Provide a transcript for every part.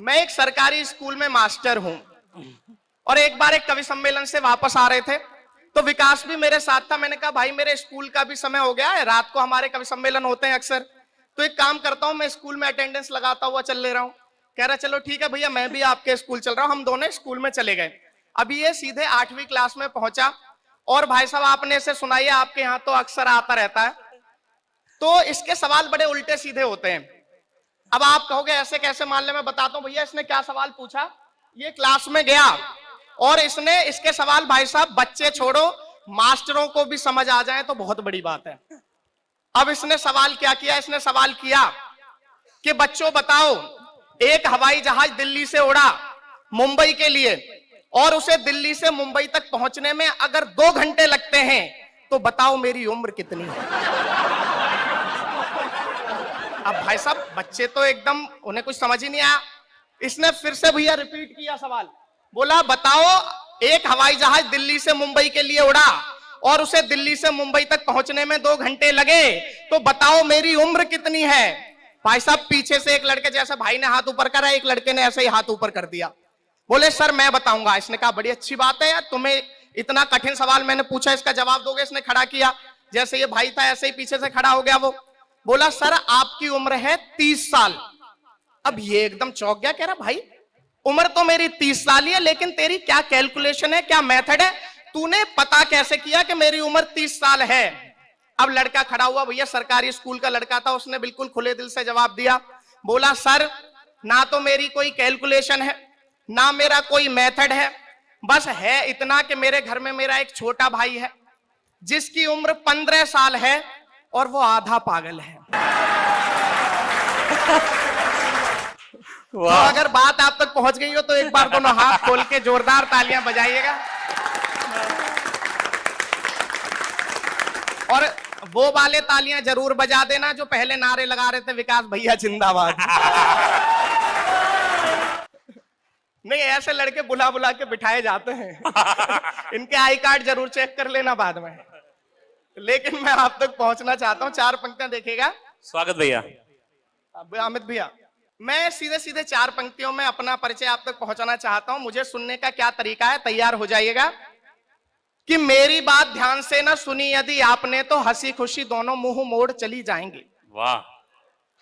मैं एक सरकारी स्कूल में मास्टर हूं और एक बार एक कवि सम्मेलन से वापस आ रहे थे तो विकास भी मेरे साथ था। मैंने कहा भाई मेरे स्कूल का भी समय हो गया है, रात को हमारे कवि सम्मेलन होते हैं अक्सर, तो एक काम करता हूं मैं स्कूल में अटेंडेंस लगाता हुआ चल ले रहा हूं। कह रहा चलो ठीक है भैया मैं भी आपके स्कूल चल रहा हूं। हम दोनों स्कूल में चले गए। अभी ये सीधे 8वीं क्लास में पहुंचा और भाई साहब आपने इसे सुनाइए, आपके यहाँ तो अक्सर आता रहता है, तो इसके सवाल बड़े उल्टे सीधे होते हैं। अब आप कहोगे ऐसे कैसे, मान ले मैं बताता हूं भैया इसने क्या सवाल पूछा। ये क्लास में गया और इसने इसके सवाल भाई साहब बच्चे छोड़ो मास्टरों को भी समझ आ जाए तो बहुत बड़ी बात है। अब इसने सवाल क्या किया, इसने सवाल किया कि बच्चों बताओ एक हवाई जहाज दिल्ली से उड़ा मुंबई के लिए और उसे दिल्ली से मुंबई तक पहुंचने में अगर 2 घंटे लगते हैं तो बताओ मेरी उम्र कितनी है। अब भाई साहब बच्चे तो एकदम, उन्हें कुछ समझ ही नहीं आया। इसने फिर से भैया रिपीट किया सवाल, बोला बताओ एक हवाई जहाज दिल्ली से मुंबई के लिए उड़ा और उसे दिल्ली से मुंबई तक पहुंचने में 2 घंटे लगे तो बताओ मेरी उम्र कितनी है। भाई साहब पीछे से एक लड़के, जैसे भाई ने हाथ ऊपर करा, एक लड़के ने ऐसे ही हाथ ऊपर कर दिया, बोले सर मैं बताऊंगा। इसने कहा बड़ी अच्छी बात है यार, तुम्हें इतना कठिन सवाल मैंने पूछा इसका जवाब दोगे। इसने खड़ा किया, जैसे ये भाई था ऐसे ही पीछे से खड़ा हो गया वो, बोला सर आपकी उम्र है 30 साल। अब ये एकदम चौंक गया, कह रहा भाई उम्र तो मेरी 30 साल ही है, लेकिन तेरी क्या कैलकुलेशन है, क्या मेथड है, तूने पता कैसे किया कि मेरी उम्र 30 साल है। अब लड़का खड़ा हुआ, भैया सरकारी स्कूल का लड़का था, उसने बिल्कुल खुले दिल से जवाब दिया, बोला सर ना तो मेरी कोई कैलकुलेशन है ना मेरा कोई मेथड है, बस है इतना कि मेरे घर में मेरा एक छोटा भाई है जिसकी उम्र 15 साल है और वो आधा पागल है। तो अगर बात आप तक पहुंच गई हो तो एक बार दोनों हाथ खोल के जोरदार तालियां बजाइएगा। और वो वाले तालियां जरूर बजा देना जो पहले नारे लगा रहे थे, विकास भैया जिंदाबाद। नहीं, ऐसे लड़के बुला बुला के बिठाए जाते हैं। इनके आई कार्ड जरूर चेक कर लेना बाद में। लेकिन मैं आप तक पहुंचना चाहता हूं, 4 पंक्तियां देखिएगा। स्वागत भैया। अमित भैया, मैं सीधे सीधे 4 पंक्तियों में अपना परिचय आप तक पहुंचाना चाहता हूं। मुझे सुनने का क्या तरीका है, तैयार हो जाइएगा। कि मेरी बात ध्यान से न सुनी यदि आपने तो हंसी खुशी दोनों मुंह मोड़ चली जाएंगी। वाह।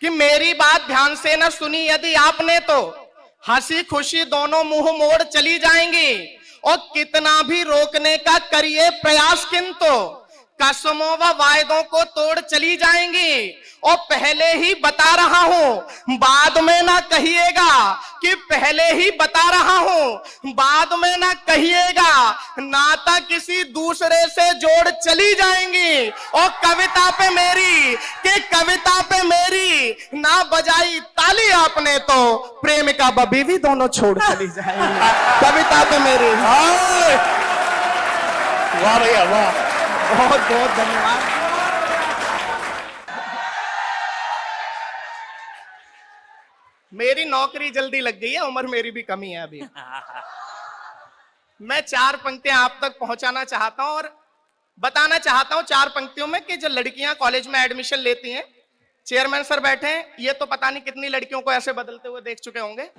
कि मेरी बात ध्यान से न सुनी यदि आपने तो हंसी खुशी दोनों मुंह मोड़ चली जाएंगी। और कितना भी रोकने का करिए प्रयास किंतु कसमों व वायदों को तोड़ चली जाएंगी। और पहले ही बता रहा हूं बाद में ना कहिएगा कि पहले ही बता रहा हूं बाद में ना कहिएगा, नाता किसी दूसरे से जोड़ चली जाएंगी। और कविता पे मेरी कि कविता पे मेरी ना बजाई ताली आपने तो प्रेमिका बबी भी दोनों छोड़ चली जाएंगी। कविता पे मेरी। वाह भैया वाह, बहुत बहुत धन्यवाद। मेरी नौकरी जल्दी लग गई है, उम्र मेरी भी कमी है अभी। मैं 4 पंक्तियां आप तक पहुंचाना चाहता हूं और बताना चाहता हूं 4 पंक्तियों में कि जो लड़कियां कॉलेज में एडमिशन लेती हैं, चेयरमैन सर बैठे हैं, ये तो पता नहीं कितनी लड़कियों को ऐसे बदलते हुए देख चुके होंगे।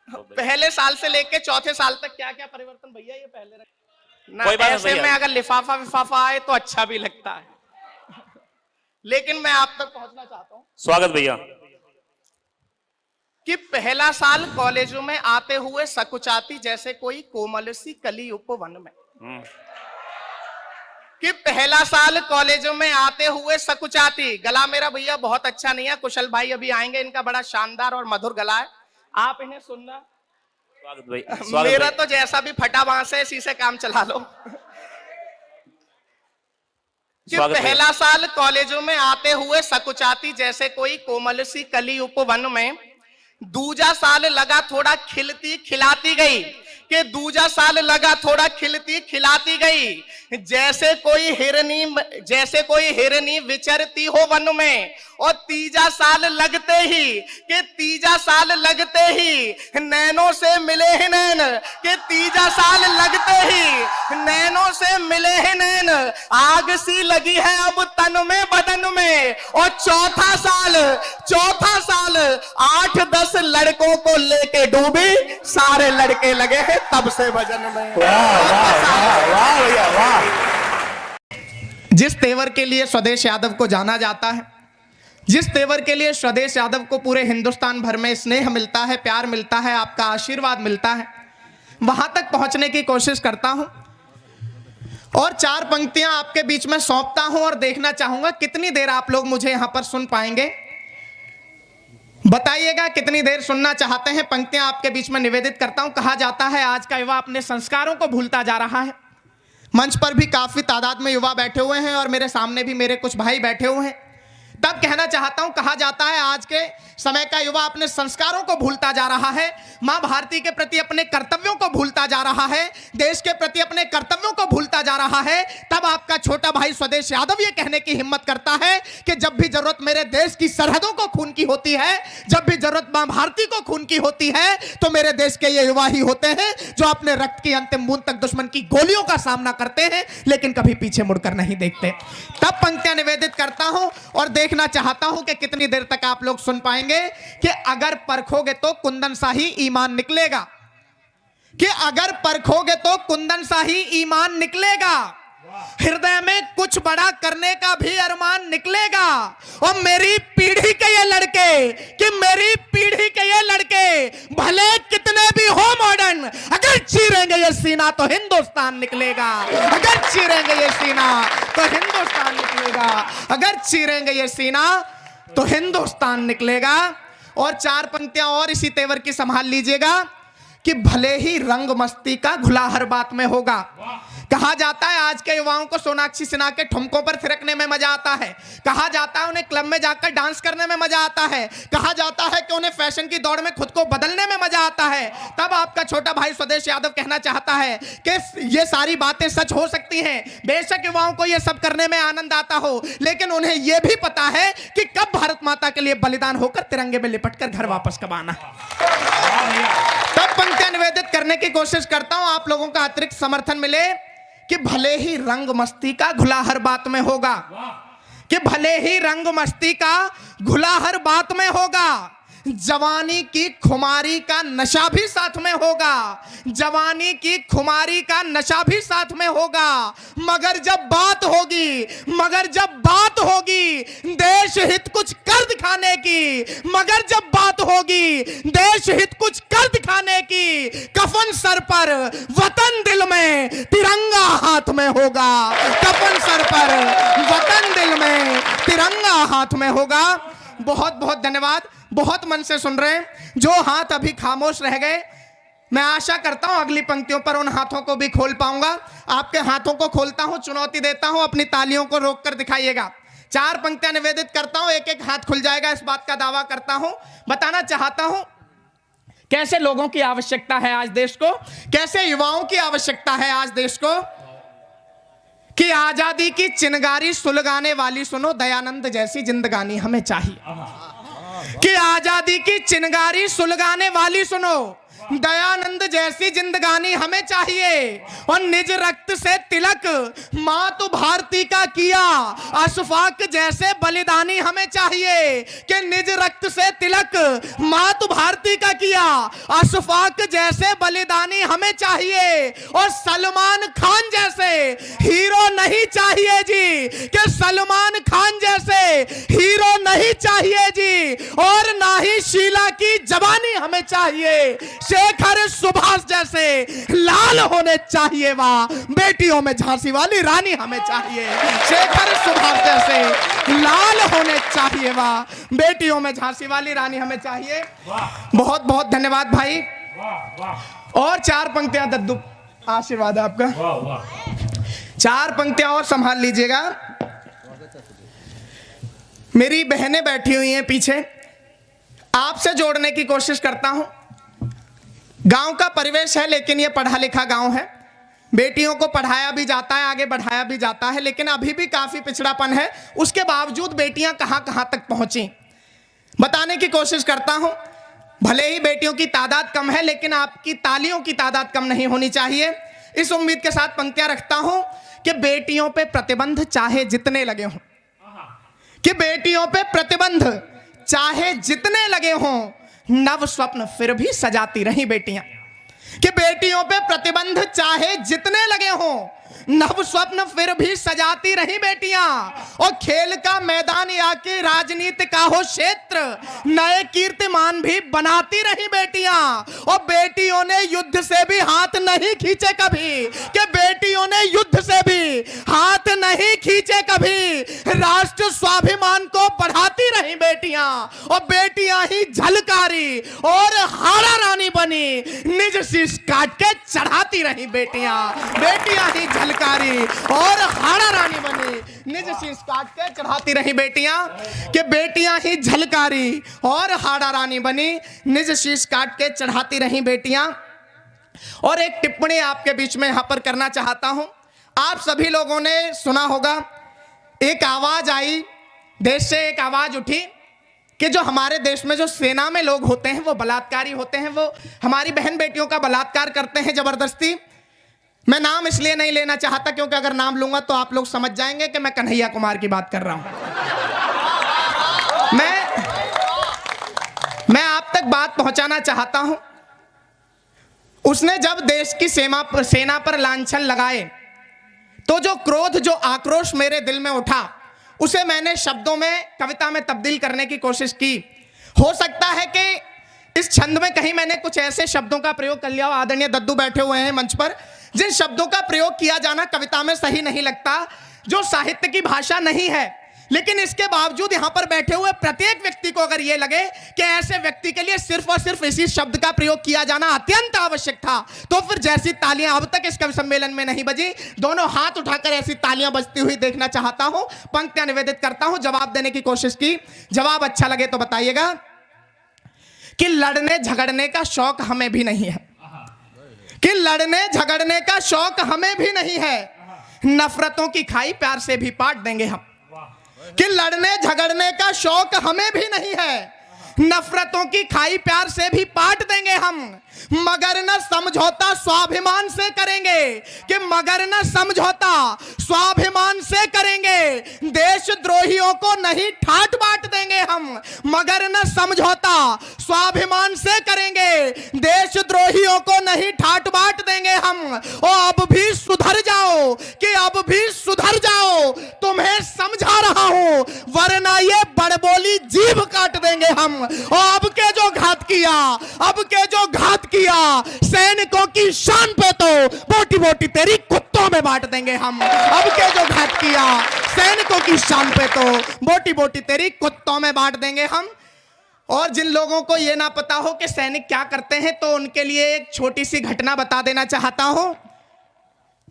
पहले साल से लेके चौथे साल तक क्या क्या परिवर्तन भैया ये पहले ना, ऐसे में अगर लिफाफा विफाफा आए तो अच्छा भी लगता है। लेकिन मैं आप तक पहुंचना चाहता हूं। स्वागत भैया। कि पहला साल कॉलेजों में आते हुए सकुचाती जैसे कोई कोमल सी कली उपवन में। कि पहला साल कॉलेजों में आते हुए सकुचाती। गला मेरा भैया बहुत अच्छा नहीं है, कुशल भाई अभी आएंगे, इनका बड़ा शानदार और मधुर गला है, आप इन्हें सुनना। स्वागत भैया। मेरा तो जैसा भी फटा बांस है इसी से काम चला लो। कि पहला साल कॉलेजों में आते हुए सकुचाती जैसे कोई कोमल सी कली उपवन में, दूजा साल लगा थोड़ा खिलती खिलाती गई, कि दूजा साल लगा थोड़ा खिलती खिलाती गई, जैसे कोई हिरनी विचरती हो वन में। और तीजा साल लगते ही नैनों से मिले ही नैन, कि तीजा साल लगते ही नैनों से मिले ही नैन, आग सी लगी है अब तन में बदन में। और चौथा साल 8-10 लड़कों को लेके डूबी, सारे लड़के लगे हैं तब से भजन में। वाह भैया वाह। जिस तेवर के लिए स्वदेश यादव को जाना जाता है, जिस तेवर के लिए स्वदेश यादव को पूरे हिंदुस्तान भर में स्नेह मिलता है, प्यार मिलता है, आपका आशीर्वाद मिलता है, वहां तक पहुंचने की कोशिश करता हूं। और 4 पंक्तियां आपके बीच में सौंपता हूं और देखना चाहूंगा कितनी देर आप लोग मुझे यहां पर सुन पाएंगे। बताइएगा कितनी देर सुनना चाहते हैं। पंक्तियां आपके बीच में निवेदित करता हूं। कहा जाता है आज का युवा अपने संस्कारों को भूलता जा रहा है। मंच पर भी काफी तादाद में युवा बैठे हुए हैं और मेरे सामने भी मेरे कुछ भाई बैठे हुए हैं। तब कहना चाहता हूं, कहा जाता है आज के समय का युवा अपने संस्कारों को भूलता जा रहा है, मां भारती के प्रति अपने कर्तव्यों को भूलता जा रहा है, देश के प्रति अपने कर्तव्यों को भूलता जा रहा है। तब आपका छोटा भाई स्वदेश यादव ये कहने की हिम्मत करता है कि जब भी जरूरत मेरे देश की सरहदों को खून की होती है, जब भी जरूरत मां भारती को खून की होती है, तो मेरे देश के ये युवा ही होते हैं जो अपने रक्त की अंतिम बूंद तक दुश्मन की गोलियों का सामना करते हैं, लेकिन कभी पीछे मुड़कर नहीं देखते। तब पंक्तियां निवेदित करता हूं और देखना चाहता हूं कि कितनी देर तक आप लोग सुन पाएंगे। कि अगर परखोगे तो कुंदन सा ही ईमान निकलेगा, कि अगर परखोगे तो कुंदन सा ही ईमान निकलेगा, हृदय में कुछ बड़ा करने का भी अरमान निकलेगा। और मेरी पीढ़ी के ये लड़के, कि मेरी पीढ़ी के ये लड़के भले कितने भी हो मॉडर्न, अगर चीरेंगे ये सीना तो हिंदुस्तान निकलेगा, अगर चीरेंगे ये सीना तो हिंदुस्तान निकलेगा, अगर चीरेंगे ये सीना तो हिंदुस्तान निकलेगा। और 4 पंक्तियां और इसी तेवर की संभाल लीजिएगा कि भले ही रंग मस्ती का घुला हर बात में होगा। कहा जाता है आज के युवाओं को सोनाक्षी सिन्हा के ठुमकों पर थिरकने में मजा आता है, कहा जाता है उन्हें क्लब में जाकर डांस करने में मजा आता है, कहा जाता है कि उन्हें फैशन की दौड़ में खुद को बदलने में मजा आता है। तब आपका छोटा भाई स्वदेश यादव कहना चाहता है कि ये सारी बातें सच हो सकती हैं, बेशक युवाओं को ये सब करने में आनंद आता हो, लेकिन उन्हें यह भी पता है कि कब भारत माता के लिए बलिदान होकर तिरंगे में लिपटकर घर वापस कब आना। तब पंक्तियां निवेदित करने की कोशिश करता हूं, आप लोगों का अतिरिक्त समर्थन मिले कि भले ही रंग मस्ती का घुला हर बात में होगा, कि भले ही रंग मस्ती का घुला हर बात में होगा, जवानी की खुमारी का नशा भी साथ में होगा, जवानी की खुमारी का नशा भी साथ में होगा, मगर जब बात होगी देश हित कुछ कर दिखाने की, मगर जब बात होगी देश हित कुछ कर दिखाने की, कफन सर पर वतन दिल में तिरंगा हाथ में होगा, कफन सर पर वतन दिल में तिरंगा हाथ में होगा। बहुत बहुत धन्यवाद, बहुत मन से सुन रहे हैं। जो हाथ अभी खामोश रह गए, मैं आशा करता हूं अगली पंक्तियों पर उन हाथों को भी खोल पाऊंगा। आपके हाथों को खोलता हूं, चुनौती देता हूं, अपनी तालियों को रोक कर दिखाइएगा। 4 पंक्तियां निवेदित करता हूं, एक एक हाथ खुल जाएगा, इस बात का दावा करता हूं। बताना चाहता हूं कैसे लोगों की आवश्यकता है आज देश को, कैसे युवाओं की आवश्यकता है आज देश को, कि आजादी की चिनगारी सुलगाने वाली सुनो दयानंद जैसी जिंदगानी हमें चाहिए, कि आजादी की चिनगारी सुलगाने वाली सुनो दयानंद जैसी जिंदगानी हमें चाहिए। और निज रक्त से तिलक मातु भारती का किया अशफाक जैसे बलिदानी हमें चाहिए, कि निज रक्त से तिलक मातु भारती का किया अशफाक जैसे बलिदानी हमें चाहिए। और सलमान खान जैसे हीरो नहीं चाहिए जी, कि सलमान खान जैसे हीरो नहीं चाहिए जी, और ना ही शीला की जवानी हमें चाहिए। शेखर सुभाष जैसे लाल होने चाहिए, वाह बेटियों में झांसी वाली रानी हमें चाहिए। शेखर सुभाष जैसे लाल होने चाहिए, वाह बेटियों में झांसी वाली रानी हमें चाहिए। बहुत बहुत धन्यवाद भाई। और 4 पंक्तियां दद्दू, आशीर्वाद आपका। 4 पंक्तियां और संभाल लीजिएगा। मेरी बहनें बैठी हुई हैं पीछे, आपसे जोड़ने की कोशिश करता हूं। गांव का परिवेश है, लेकिन ये पढ़ा लिखा गांव है। बेटियों को पढ़ाया भी जाता है, आगे बढ़ाया भी जाता है, लेकिन अभी भी काफी पिछड़ापन है। उसके बावजूद बेटियां कहां कहां तक पहुंची, बताने की कोशिश करता हूं। भले ही बेटियों की तादाद कम है, लेकिन आपकी तालियों की तादाद कम नहीं होनी चाहिए। इस उम्मीद के साथ पंक्तियां रखता हूं कि बेटियों पे प्रतिबंध चाहे जितने लगे हों, कि बेटियों पे प्रतिबंध चाहे जितने लगे हों, नव स्वप्न फिर भी सजाती रही बेटियां। कि बेटियों पे प्रतिबंध चाहे जितने लगे हों, नव स्वप्न फिर भी सजाती रही बेटियां। और खेल का मैदान या कि राजनीति का हो क्षेत्र, नए कीर्तिमान भी बनाती रही बेटियां। और बेटियों ने युद्ध से भी हाथ नहीं खींचे कभी, कि बेटियों ने युद्ध से भी हाथ नहीं खींचे कभी। राष्ट्र स्वाभिमान को बढ़ाती रही बेटियां, और बेटियां ही झलकारी और हाड़ा रानी बनी, निज शीश काट के चढ़ाती रही बेटियां। बेटियां ही झलकारी और हाड़ा रानी बनी, निज शीश काट के चढ़ाती रही बेटियां। कि बेटियां ही झलकारी और हाड़ा रानी बनी, निज शीश काट के चढ़ाती रही बेटियां। और एक टिप्पणी आपके बीच में यहां पर करना चाहता हूं। आप सभी लोगों ने सुना होगा, एक आवाज आई, देश से एक आवाज उठी कि जो हमारे देश में जो सेना में लोग होते हैं वो बलात्कारी होते हैं, वो हमारी बहन बेटियों का बलात्कार करते हैं जबरदस्ती। मैं नाम इसलिए नहीं लेना चाहता क्योंकि अगर नाम लूंगा तो आप लोग समझ जाएंगे कि मैं कन्हैया कुमार की बात कर रहा हूं। मैं आप तक बात पहुंचाना चाहता हूं। उसने जब देश की सेना पर लांछन लगाए तो जो क्रोध, जो आक्रोश मेरे दिल में उठा, उसे मैंने शब्दों में, कविता में तब्दील करने की कोशिश की। हो सकता है कि इस छंद में कहीं मैंने कुछ ऐसे शब्दों का प्रयोग कर लिया हो, आदरणीय दद्दू बैठे हुए हैं मंच पर, जिन शब्दों का प्रयोग किया जाना कविता में सही नहीं लगता, जो साहित्य की भाषा नहीं है। लेकिन इसके बावजूद यहां पर बैठे हुए प्रत्येक व्यक्ति को अगर यह लगे कि ऐसे व्यक्ति के लिए सिर्फ और सिर्फ इसी शब्द का प्रयोग किया जाना अत्यंत आवश्यक था, तो फिर जैसी तालियां अब तक इस कवि सम्मेलन में नहीं बजी, दोनों हाथ उठाकर ऐसी तालियां बजती हुई देखना चाहता हूं। पंक्तियां निवेदित करता हूं, जवाब देने की कोशिश की। जवाब अच्छा लगे तो बताइएगा। कि लड़ने झगड़ने का शौक हमें भी नहीं है, कि लड़ने झगड़ने का शौक हमें भी नहीं है, नफरतों की खाई प्यार से भी पाट देंगे हम। कि लड़ने झगड़ने का शौक हमें भी नहीं है, नफरतों की खाई प्यार से भी पाट देंगे हम, मगर न समझौता स्वाभिमान से करेंगे। कि मगर न समझौता स्वाभिमान से करेंगे, देशद्रोहियों को नहीं ठाट बाट देंगे हम, मगर न समझौता स्वाभिमान से करेंगे, देशद्रोहियों को नहीं ठाट बाट देंगे हम। और अब भी सुधर जाओ, कि अब भी सुधर जाओ, तुम्हें समझा रहा हूं, वरना ये बड़बोली जीभ काट देंगे हम। और अब के जो घात किया, अब के जो घात किया, सैनिकों की शान पे तो बोटी बोटी तेरी कुत्तों में बांट देंगे हम। अब के जो घात किया, सैनिकों की शान पे तो बोटी बोटी तेरी कुत्तों में बांट देंगे हम। और जिन लोगों को यह ना पता हो कि सैनिक क्या करते हैं, तो उनके लिए एक छोटी सी घटना बता देना चाहता हूं।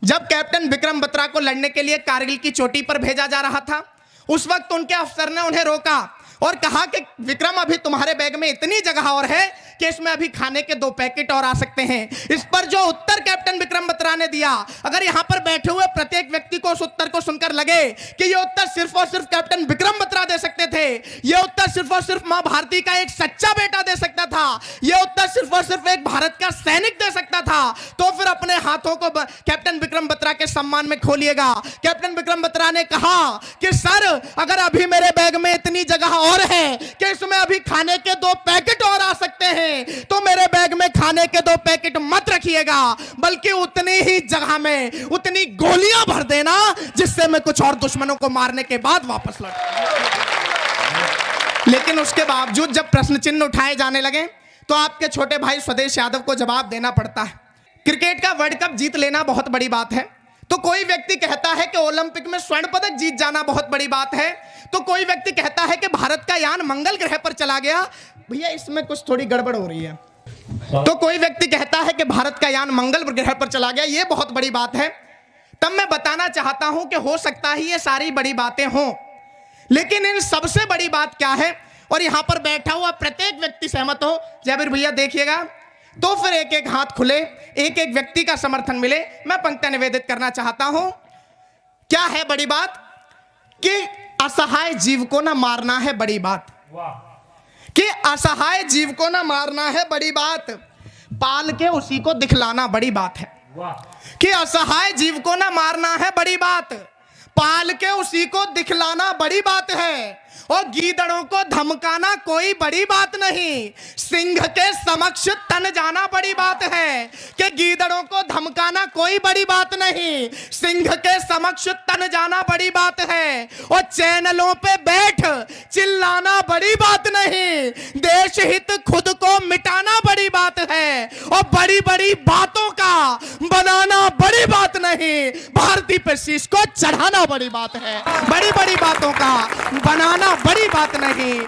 जब कैप्टन विक्रम बत्रा को लड़ने के लिए कारगिल की चोटी पर भेजा जा रहा था, उस वक्त उनके अफसर ने उन्हें रोका और कहा कि विक्रम, अभी तुम्हारे बैग में इतनी जगह और है कि इसमें अभी खाने के 2 पैकेट और आ सकते हैं। इस पर जो उत्तर कैप्टन विक्रम बत्रा ने दिया, अगर यहां पर बैठे हुए प्रत्येक व्यक्ति को उस उत्तर को सुनकर लगे कि यह उत्तर सिर्फ और सिर्फ कैप्टन विक्रम बत्रा दे सकते थे, यह उत्तर सिर्फ और सिर्फ मां भारती का एक सच्चा बेटा दे सकता था, यह उत्तर सिर्फ और सिर्फ एक भारत का सैनिक दे सकता था, तो फिर अपने हाथों को कैप्टन विक्रम बत्रा के सम्मान में खोलिएगा। कैप्टन विक्रम बत्रा ने कहा कि सर, अगर अभी मेरे बैग में इतनी जगह और है कि इसमें अभी खाने के 2 पैकेट और आ सकते हैं, तो मेरे बैग में खाने के 2 पैकेट मत रखिएगा, बल्कि उतनी ही जगह में उतनी गोलियां भर देना जिससे मैं कुछ और दुश्मनों को मारने के बाद वापस लौट। लेकिन उसके बावजूद जब प्रश्न चिन्ह उठाए जाने लगे तो आपके छोटे भाई स्वदेश यादव को जवाब देना पड़ता है। क्रिकेट का वर्ल्ड कप जीत लेना बहुत बड़ी बात है, तो कोई व्यक्ति कहता है कि ओलंपिक में स्वर्ण पदक जीत जाना बहुत बड़ी बात है, तो कोई व्यक्ति कहता है कि भारत का यान मंगल ग्रह पर चला गया। भैया इसमें कुछ थोड़ी गड़बड़ हो रही है। तो कोई व्यक्ति कहता है कि भारत का यान मंगल ग्रह पर चला गया, यह बहुत बड़ी बात है। तब मैं बताना चाहता हूं कि हो सकता है ये सारी बड़ी बातें हों, लेकिन इन सबसे बड़ी बात क्या है, और यहां पर बैठा हुआ प्रत्येक व्यक्ति सहमत हो। जयवीर भैया देखिएगा, तो फिर एक एक हाथ खुले, एक एक व्यक्ति का समर्थन मिले। मैं पंक्तियां निवेदित करना चाहता हूं। क्या है बड़ी बात कि असहाय जीव को ना मारना है बड़ी बात, कि असहाय जीव को ना मारना है बड़ी बात, पाल के उसी को दिखलाना बड़ी बात है। कि असहाय जीव को ना मारना है बड़ी बात, पाल के उसी को दिखलाना बड़ी बात है। और गीदड़ों को धमकाना कोई बड़ी बात नहीं, सिंह के समक्ष तन जाना बड़ी बात है। कि गीदड़ों को धमकाना कोई बड़ी बात नहीं, सिंह के समक्ष तन जाना बड़ी बात है। और चैनलों पे बैठ चिल्लाना बड़ी बात नहीं, देश हित खुद को मिटाना बड़ी बात है। और बड़ी बड़ी बातों का बनाना बड़ी बात नहीं, भारती पे शीश को चढ़ाना बड़ी बात है। बड़ी बड़ी बातों का बनाना बड़ी बात नहीं।